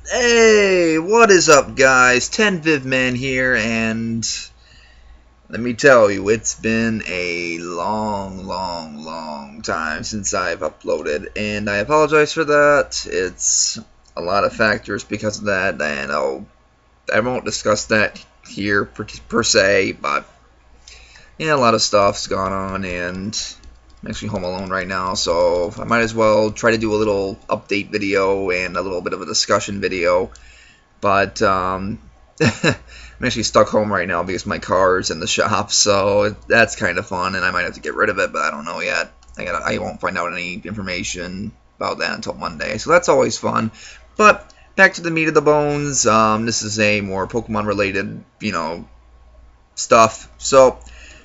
Hey, what is up, guys? 10VivMan here, and let me tell you, it's been a long time since I've uploaded, and I apologize for that. It's a lot of factors because of that, and I won't discuss that here per se, but yeah, a lot of stuff's gone on, and I'm actually home alone right now, so I might as well try to do a little update video and a little bit of a discussion video. But I'm actually stuck home right now because my car's in the shop, so that's kind of fun, and I might have to get rid of it, but I don't know yet. I won't find out any information about that until Monday, so that's always fun. But back to the meat of the bones. This is a more Pokemon-related, stuff. So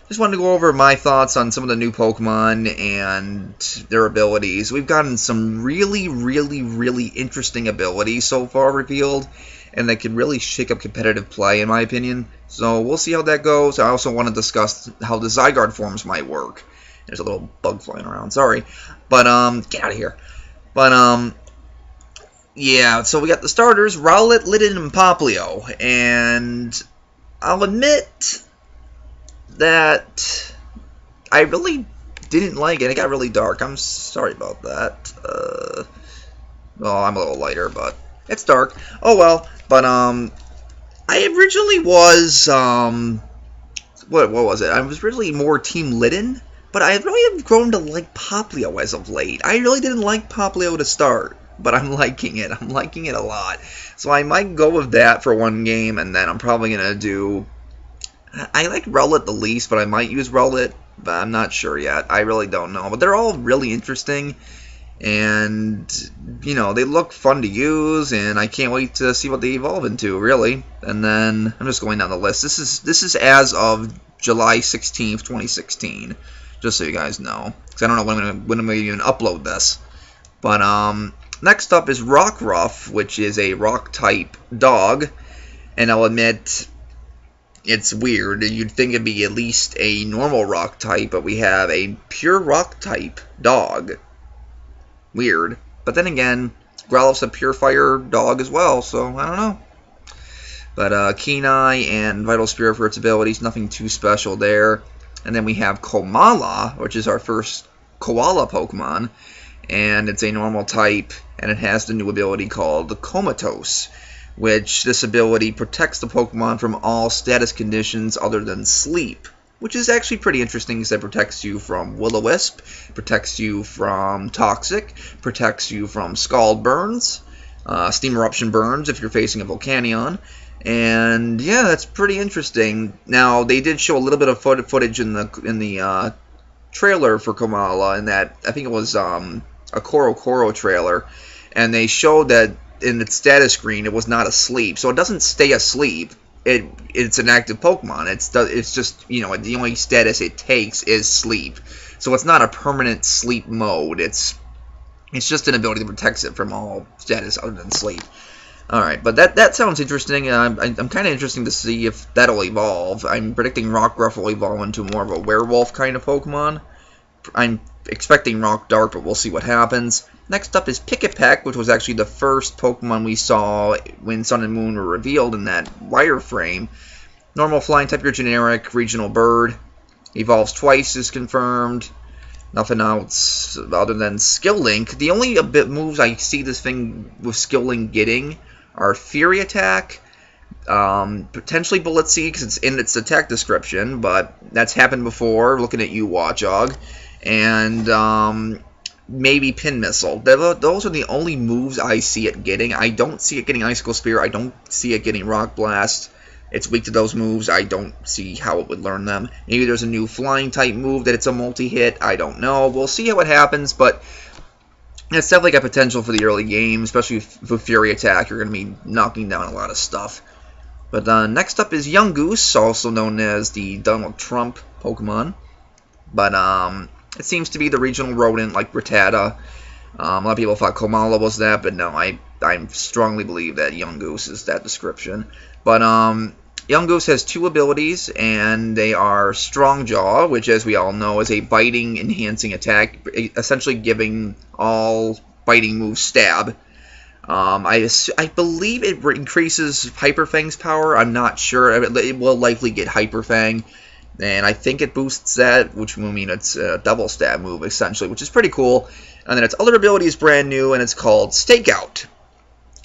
just wanted to go over my thoughts on some of the new Pokemon and their abilities. We've gotten some really interesting abilities so far revealed, and that could really shake up competitive play, in my opinion. So we'll see how that goes. I also want to discuss how the Zygarde forms might work. There's a little bug flying around, sorry. But, get out of here. But, yeah, so we got the starters, Rowlet, Litten, and Popplio. And I'll admit that I really didn't like it. It got really dark. I'm sorry about that. Well, I'm a little lighter, but it's dark. Oh well. But I originally was what was it? I was really more Team Litten, but I really have grown to like Popplio as of late. I really didn't like Popplio to start, but I'm liking it. I'm liking it a lot. So I might go with that for one game, and then I'm probably gonna do. I like Rowlet the least, but I might use Rowlet, but I'm not sure yet. I really don't know. But they're all really interesting, and, they look fun to use, and I can't wait to see what they evolve into, really. And then, I'm just going down the list. This is as of July 16th, 2016, just so you guys know. Because I don't know when I'm going to even upload this. But, next up is Rockruff, which is a rock-type dog, and I'll admit, it's weird. You'd think it'd be at least a normal rock type, but we have a pure rock type dog. Weird. But then again, Growlithe's a pure fire dog as well, so I don't know. But Keen Eye and Vital Spirit for its abilities, nothing too special there. And then we have Komala, which is our first koala Pokemon, and it's a normal type, and it has the new ability called Comatose, which this ability protects the Pokemon from all status conditions other than sleep, which is actually pretty interesting because it protects you from Will-O-Wisp, protects you from Toxic, protects you from Scald Burns, Steam Eruption Burns if you're facing a Volcanion, and yeah, that's pretty interesting. Now, they did show a little bit of footage in the trailer for Komala, in that, I think it was a Koro trailer, and they showed that in its status screen it was not asleep, so it doesn't stay asleep. It's an active Pokemon. It's just, the only status it takes is sleep, so it's not a permanent sleep mode. It's just an ability that protects it from all status other than sleep. Alright, but that sounds interesting. I'm kind of interested to see if that'll evolve. I'm predicting Rockruff will evolve into more of a werewolf kind of Pokemon. I'm expecting Rock Dark, but we'll see what happens. Next up is Pikipek, which was actually the first Pokemon we saw when Sun and Moon were revealed in that wireframe. Normal flying type, your generic regional bird. Evolves twice is confirmed. Nothing else other than Skill Link. The only moves I see this thing with Skill Link getting are Fury Attack, potentially Bullet Seed because it's in its attack description, but that's happened before, looking at you, Watchog, and maybe Pin Missile. Those are the only moves I see it getting. I don't see it getting Icicle Spear. I don't see it getting Rock Blast. It's weak to those moves. I don't see how it would learn them. Maybe there's a new flying type move that it's a multi-hit. I don't know. We'll see how it happens, but it's definitely got potential for the early game, especially with Fury Attack. You're going to be knocking down a lot of stuff. But next up is Yungoos, also known as the Donald Trump Pokemon. But it seems to be the regional rodent like Rattata. A lot of people thought Komala was that, but no, I strongly believe that Yungoos is that description. But Yungoos has two abilities, and they are Strong Jaw, which, as we all know, is a biting enhancing attack, essentially giving all biting moves stab. I believe it increases Hyper Fang's power. I'm not sure. It will likely get Hyper Fang, and I think it boosts that, which will mean it's a double stab move essentially, which is pretty cool. And then its other ability is brand new, and it's called Stakeout.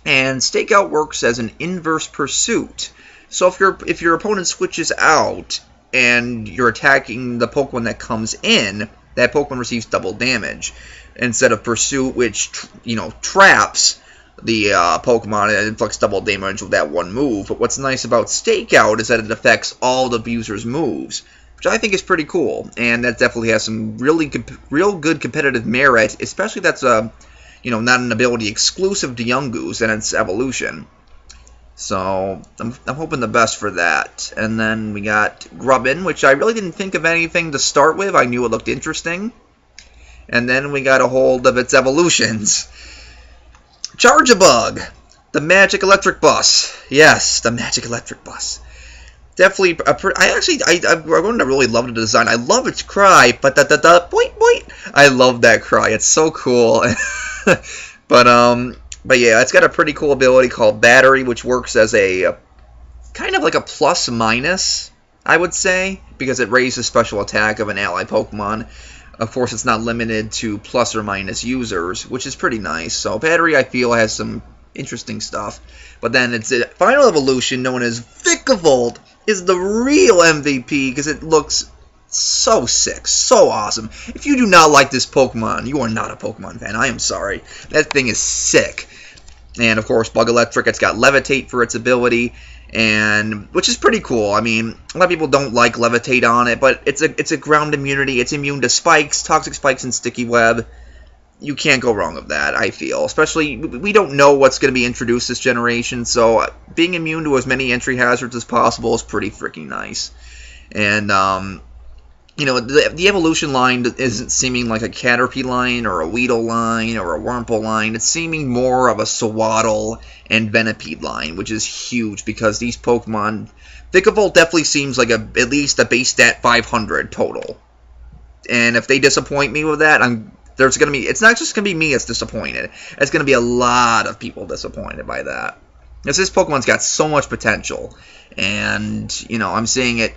And Stakeout works as an inverse pursuit. So if your opponent switches out and you're attacking the Pokemon that comes in, that Pokemon receives double damage instead of Pursuit, which traps the Pokemon and inflicts double damage with that one move. But what's nice about Stakeout is that it affects all the user's moves, which I think is pretty cool, and that definitely has some real good competitive merit, especially if that's not an ability exclusive to Yungoos and its evolution. So I'm hoping the best for that. And then we got Grubbin, which I really didn't think of anything to start with. I knew it looked interesting. And then we got a hold of its evolutions. Charjabug, the Magic Electric Bus. Yes, the Magic Electric Bus. Definitely, I'm going to really love the design. I love its cry, but boing. I love that cry. It's so cool. But yeah, it's got a pretty cool ability called Battery, which works as a kind of like a plus minus, I would say, because it raises special attack of an ally Pokemon. Of course, it's not limited to plus or minus users, which is pretty nice. So Battery, I feel, has some interesting stuff. But then its final evolution, known as Vikavolt, is the real MVP because it looks so sick, so awesome. If you do not like this Pokemon, you are not a Pokemon fan. I am sorry. That thing is sick. And of course, Bug Electric, it's got Levitate for its ability, and which is pretty cool. I mean, a lot of people don't like Levitate on it, but it's a ground immunity. It's immune to spikes, toxic spikes, and sticky web. You can't go wrong with that, I feel. Especially, we don't know what's going to be introduced this generation, so being immune to as many entry hazards as possible is pretty freaking nice. And the evolution line isn't seeming like a Caterpie line or a Weedle line or a Wurmple line. It's seeming more of a Sewaddle and Venipede line, which is huge because these Pokemon... Vikavolt definitely seems like at least a base stat 500 total. And if they disappoint me with that, it's not just going to be me that's disappointed. It's going to be a lot of people disappointed by that. Because this Pokemon's got so much potential. And, I'm seeing it...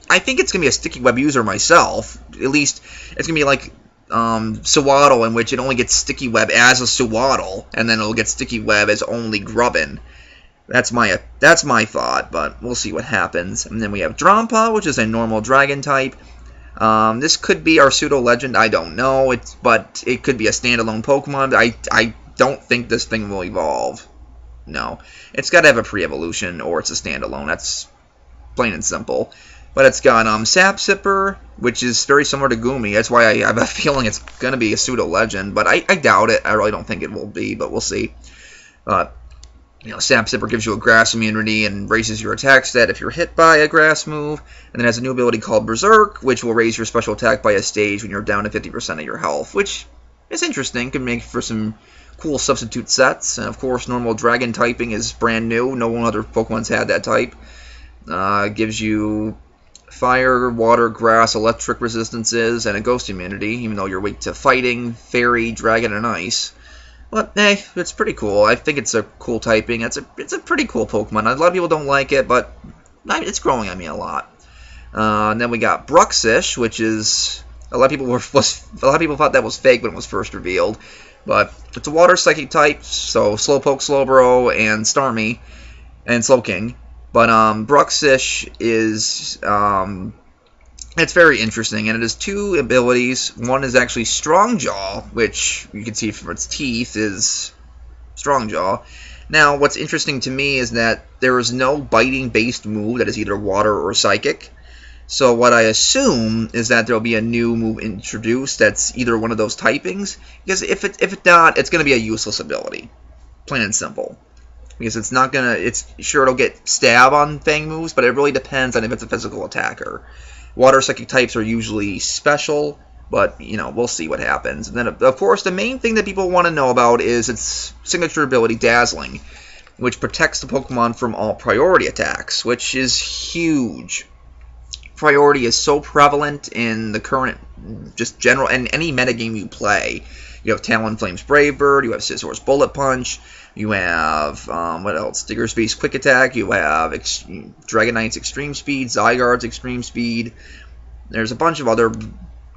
I think it's going to be a Sticky Web user myself. At least, it's going to be like Sewaddle, in which it only gets Sticky Web as a Sewaddle, and then it'll get Sticky Web as only Grubbin. That's my thought, but we'll see what happens. And then we have Drampa, which is a normal Dragon type. This could be our pseudo-legend, I don't know. But it could be a standalone Pokemon. I don't think this thing will evolve. No. It's got to have a pre-evolution, or it's a standalone. That's plain and simple. But it's got Sap Sipper, which is very similar to Goomy. That's why I have a feeling it's going to be a pseudo-legend. But I doubt it. I really don't think it will be, but we'll see. Sap Sipper gives you a grass immunity and raises your attack stat if you're hit by a grass move. And then has a new ability called Berserk, which will raise your special attack by a stage when you're down to 50% of your health, which is interesting. Could make for some cool substitute sets. And of course, normal Dragon typing is brand new. No one other Pokemon's had that type. Gives you fire, water, grass, electric resistances, and a ghost immunity, even though you're weak to fighting, fairy, dragon, and ice. But, it's pretty cool. I think it's a cool typing. It's a pretty cool Pokemon. A lot of people don't like it, but it's growing on me a lot. And then we got Bruxish, which is... A lot of people thought that was fake when it was first revealed. But it's a water psychic type, so Slowpoke, Slowbro, and Starmie, and Slowking. But Bruxish is, it's very interesting, and it has two abilities. One is actually Strong Jaw, which you can see from its teeth is Strong Jaw. Now, what's interesting to me is that there is no biting-based move that is either water or psychic. So what I assume is that there will be a new move introduced that's either one of those typings. Because if it's not, it's going to be a useless ability. Plain and simple. Because it's not going to... it'll get stab on Fang moves, but it really depends on if it's a physical attacker. Water psychic types are usually special, but, we'll see what happens. And then, of course, the main thing that people want to know about is its signature ability, Dazzling, which protects the Pokemon from all priority attacks, which is huge. Priority is so prevalent in the current, just general, and any metagame you play. You have Talonflame's Brave Bird, you have Scissor's Bullet Punch, you have, what else? Diggersby's Quick Attack, you have Dragonite's Extreme Speed, Zygarde's Extreme Speed. There's a bunch of other,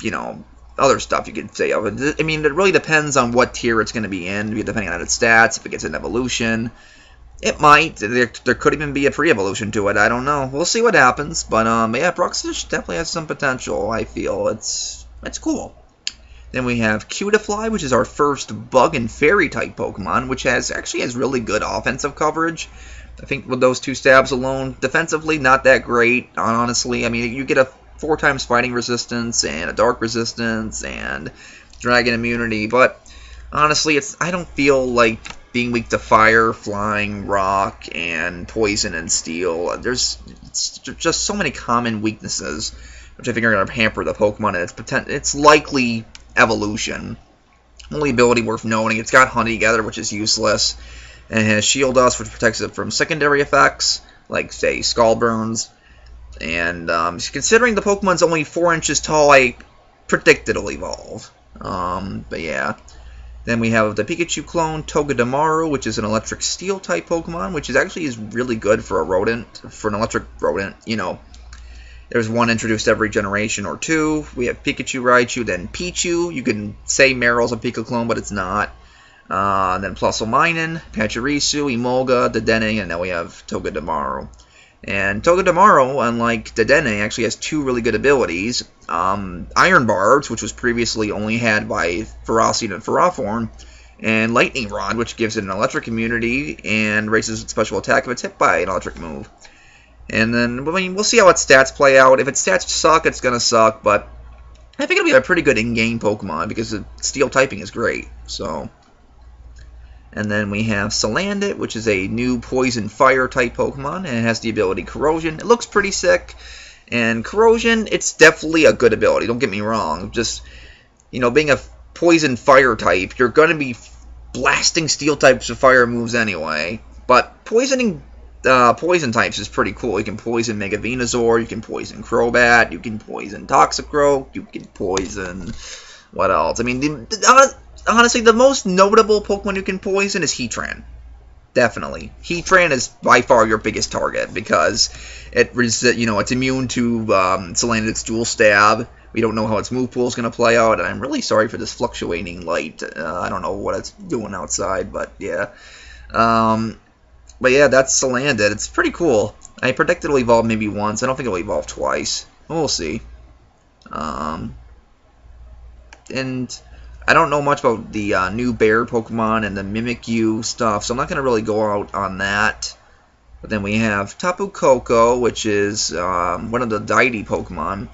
you know, other stuff you could say of it. I mean, it really depends on what tier it's going to be in, depending on its stats, if it gets an evolution. It might. There could even be a pre-evolution to it. I don't know. We'll see what happens. But, yeah, Bruxish definitely has some potential, I feel. It's cool. Then we have Cutiefly, which is our first Bug and Fairy-type Pokemon, which actually has really good offensive coverage. I think with those 2 stabs alone, defensively, not that great, honestly. I mean, you get a 4 times fighting resistance, and a dark resistance, and dragon immunity, but honestly, I don't feel like being weak to fire, flying, rock, and poison and steel. There's just so many common weaknesses, which I think are going to hamper the Pokemon and its likely evolution. Only ability worth noting, it's got Honey Gather, which is useless, and it has Shield Dust, which protects it from secondary effects, like, say, Skull Burns. And considering the Pokemon's only 4 inches tall, I predict it'll evolve. But yeah. Then we have the Pikachu clone, Togedemaru, which is an electric steel type Pokemon, which is really good for a rodent, for an electric rodent. You know, there's one introduced every generation or 2. We have Pikachu, Raichu, then Pichu. You can say Meryl's a Pika clone, but it's not. Then Plusle, Pachirisu, Emolga, Dedenne, and now we have Togedemaru. And Togedemaru, unlike Dedenne, actually has 2 really good abilities. Iron Barbs, which was previously only had by Ferocity and Ferrothorn, and Lightning Rod, which gives it an electric immunity and raises its special attack if it's hit by an electric move. And then, I mean, we'll see how its stats play out. If its stats suck, it's going to suck, but I think it'll be a pretty good in-game Pokemon because the steel typing is great, so... And then we have Salandit, which is a new Poison Fire type Pokemon, and it has the ability Corrosion. It looks pretty sick, and Corrosion, it's definitely a good ability, don't get me wrong. Just, you know, being a Poison Fire type, you're going to be blasting Steel types of fire moves anyway, but poisoning Poison types is pretty cool. You can poison Mega Venusaur, you can poison Crobat, you can poison Toxicroak, you can poison... What else? I mean, honestly, the most notable Pokemon you can poison is Heatran. Definitely. Heatran is by far your biggest target because it's immune to Salandit's Dual Stab. We don't know how its move pool is going to play out, and I'm really sorry for this fluctuating light. I don't know what it's doing outside, but yeah. But yeah, that's Salandit. It's pretty cool. I predict it'll evolve maybe once. I don't think it'll evolve twice. We'll see. And I don't know much about the new bear Pokemon and the Mimikyu stuff, so I'm not going to really go out on that. But then we have Tapu Koko, which is one of the Deity Pokemon.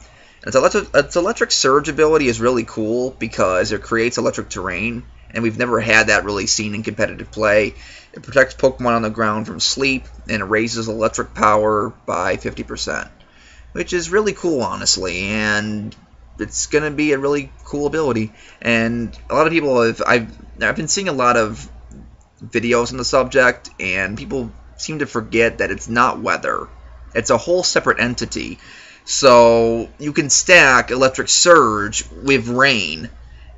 And its electric Surge ability is really cool because it creates electric terrain, and we've never had that really seen in competitive play. It protects Pokemon on the ground from sleep, and it raises electric power by 50%, which is really cool, honestly, and it's going to be a really cool ability. And a lot of people I've been seeing a lot of videos on the subject, and people seem to forget that it's not weather. It's a whole separate entity. So you can stack Electric Surge with Rain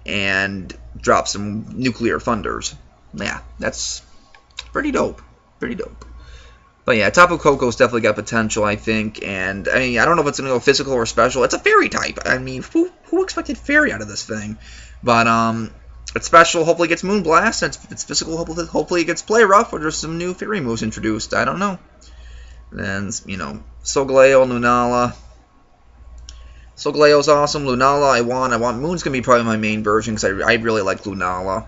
and drop some Nuclear Thunders. Yeah, that's pretty dope. Pretty dope. But yeah, Tapu Koko's definitely got potential, I think, and I mean, I don't know if it's going to go physical or special. It's a fairy type. I mean, who expected fairy out of this thing? But it's special, hopefully it gets Moonblast, and it's physical, hopefully it gets Play Rough, or there's some new fairy moves introduced. I don't know. Then, you know, Solgaleo, Lunala. Solgaleo's awesome. Lunala, I want. Moon's going to be probably my main version, because I really like Lunala.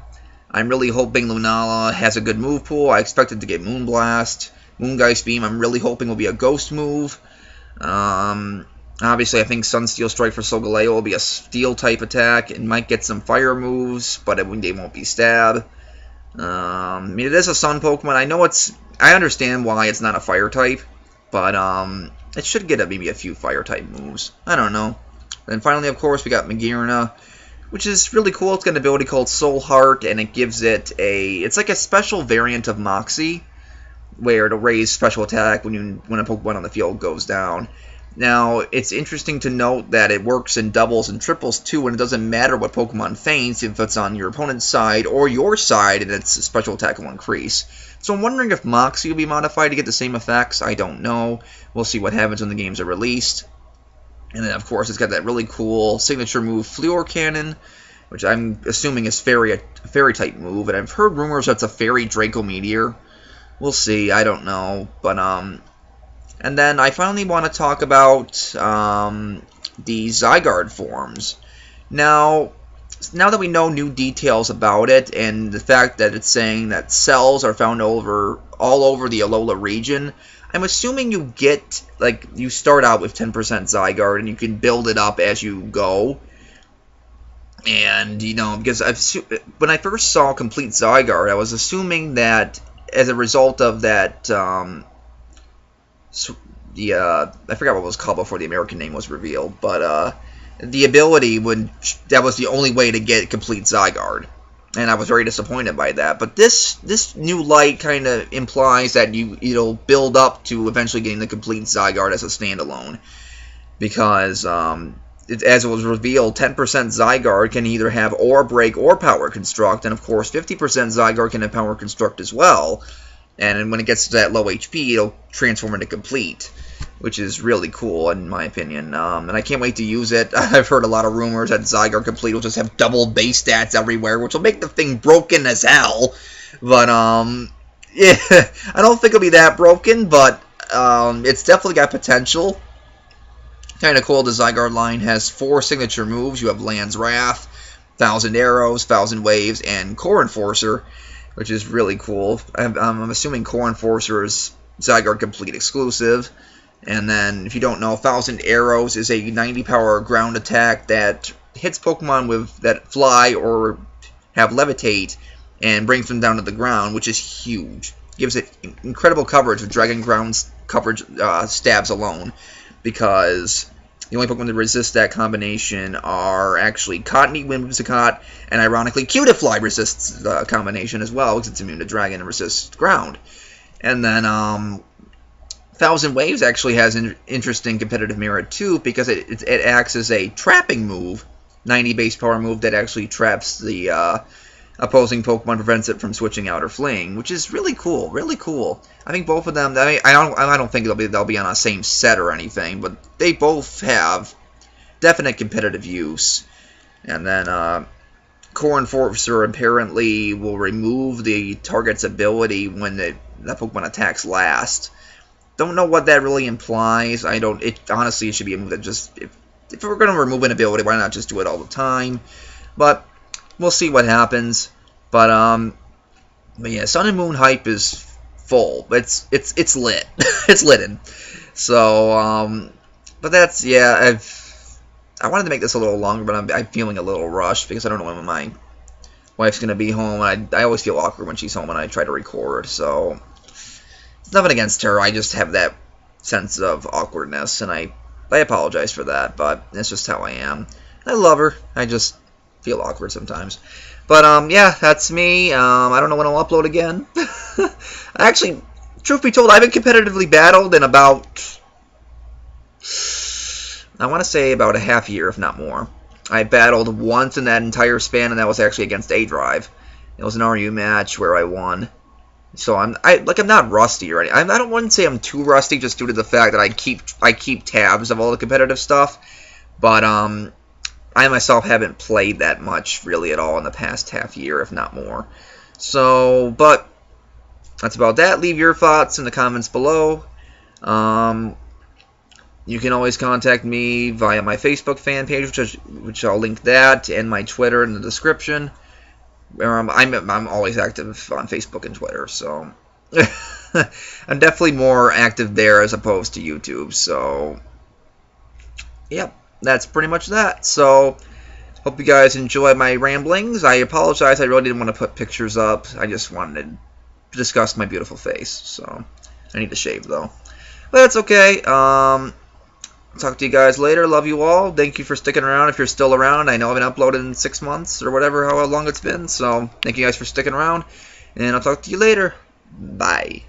I'm really hoping Lunala has a good move pool. I expect it to get Moonblast. Moongeist Beam, I'm really hoping will be a ghost move. Obviously, I think Sunsteel Strike for Solgaleo will be a steel-type attack. It might get some fire moves, but they won't be stab. I mean, it is a sun Pokemon. I understand why it's not a fire type, but it should get maybe a few fire type moves. I don't know. Then finally, of course, we got Magearna, which is really cool. It's got an ability called Soul Heart, and it gives it it's like a special variant of Moxie, where it'll raise special attack when a Pokemon on the field goes down. Now, it's interesting to note that it works in doubles and triples too, and it doesn't matter what Pokemon faints, if it's on your opponent's side or your side, and its special attack will increase. So I'm wondering if Moxie will be modified to get the same effects. I don't know. We'll see what happens when the games are released. And then, of course, it's got that really cool signature move, Fluor Cannon, which I'm assuming is a fairy-type move. And I've heard rumors that's a fairy Draco Meteor. We'll see. I don't know. But, and then I finally want to talk about the Zygarde forms. Now that we know new details about it, and the fact that it's saying that cells are found all over the Alola region, I'm assuming you get, like, you start out with 10% Zygarde, and you can build it up as you go. And, you know, because when I first saw Complete Zygarde, I was assuming that as a result of that, I forgot what it was called before the American name was revealed, but the ability that was the only way to get Complete Zygarde, and I was very disappointed by that. But this new light kind of implies that it'll build up to eventually getting the Complete Zygarde as a standalone, because as it was revealed, 10% Zygarde can either have Aura Break or Power Construct, and of course 50% Zygarde can have Power Construct as well. And when it gets to that low HP, it'll transform into Complete, which is really cool in my opinion. And I can't wait to use it. I've heard a lot of rumors that Zygarde Complete will just have double base stats everywhere, which will make the thing broken as hell. But yeah, I don't think it'll be that broken, but it's definitely got potential. Kind of cool. The Zygarde line has 4 signature moves. You have Land's Wrath, 1,000 Arrows, 1,000 Waves, and Core Enforcer, which is really cool. I'm assuming Core Enforcer is Zygarde Complete exclusive. And then, if you don't know, 1,000 Arrows is a 90 power ground attack that hits Pokemon that fly or have levitate and brings them down to the ground, which is huge. Gives it incredible coverage with Dragon Ground's coverage stabs alone, because the only Pokemon that resist that combination are actually Cottonee, Whimsicott, and ironically Cutiefly resists the combination as well, because it's immune to Dragon and resists ground. And then 1,000 Waves actually has an interesting competitive merit too, because it acts as a trapping move, 90 base power move that actually traps the opposing Pokemon, prevents it from switching out or fleeing, which is really cool, really cool. I think both of them, I don't think they'll be on a same set or anything, but they both have definite competitive use. And then Core Enforcer apparently will remove the target's ability when that Pokemon attacks last. Don't know what that really implies. Honestly, it should be a move that just, if we're going to remove an ability, why not just do it all the time? But we'll see what happens. But yeah, Sun and Moon hype is full. It's lit. It's litten. So but that's, yeah. I wanted to make this a little longer, but I'm feeling a little rushed because I don't know when my wife's gonna be home. I always feel awkward when she's home and I try to record. So it's nothing against her. I just have that sense of awkwardness, and I apologize for that. But it's just how I am. I love her. I just feel awkward sometimes. But yeah, that's me. I don't know when I'll upload again. Actually, truth be told, I haven't competitively battled in about, I want to say about a half year, if not more. I battled once in that entire span, and that was actually against A-Drive. It was an RU match where I won. So I'm not rusty or anything. I don't want to say I'm too rusty, just due to the fact that I keep tabs of all the competitive stuff. But I myself haven't played that much really at all in the past half year, if not more. So, but that's about that. Leave your thoughts in the comments below. You can always contact me via my Facebook fan page, which I'll link that, and my Twitter in the description. I'm always active on Facebook and Twitter, so I'm definitely more active there as opposed to YouTube. So, yep. That's pretty much that. So, hope you guys enjoy my ramblings. I apologize, I really didn't want to put pictures up. I just wanted to discuss my beautiful face. So, I need to shave, though. But that's okay. Talk to you guys later. Love you all. Thank you for sticking around if you're still around. I know I haven't uploaded in 6 months or whatever, how long it's been. So, thank you guys for sticking around. And I'll talk to you later. Bye.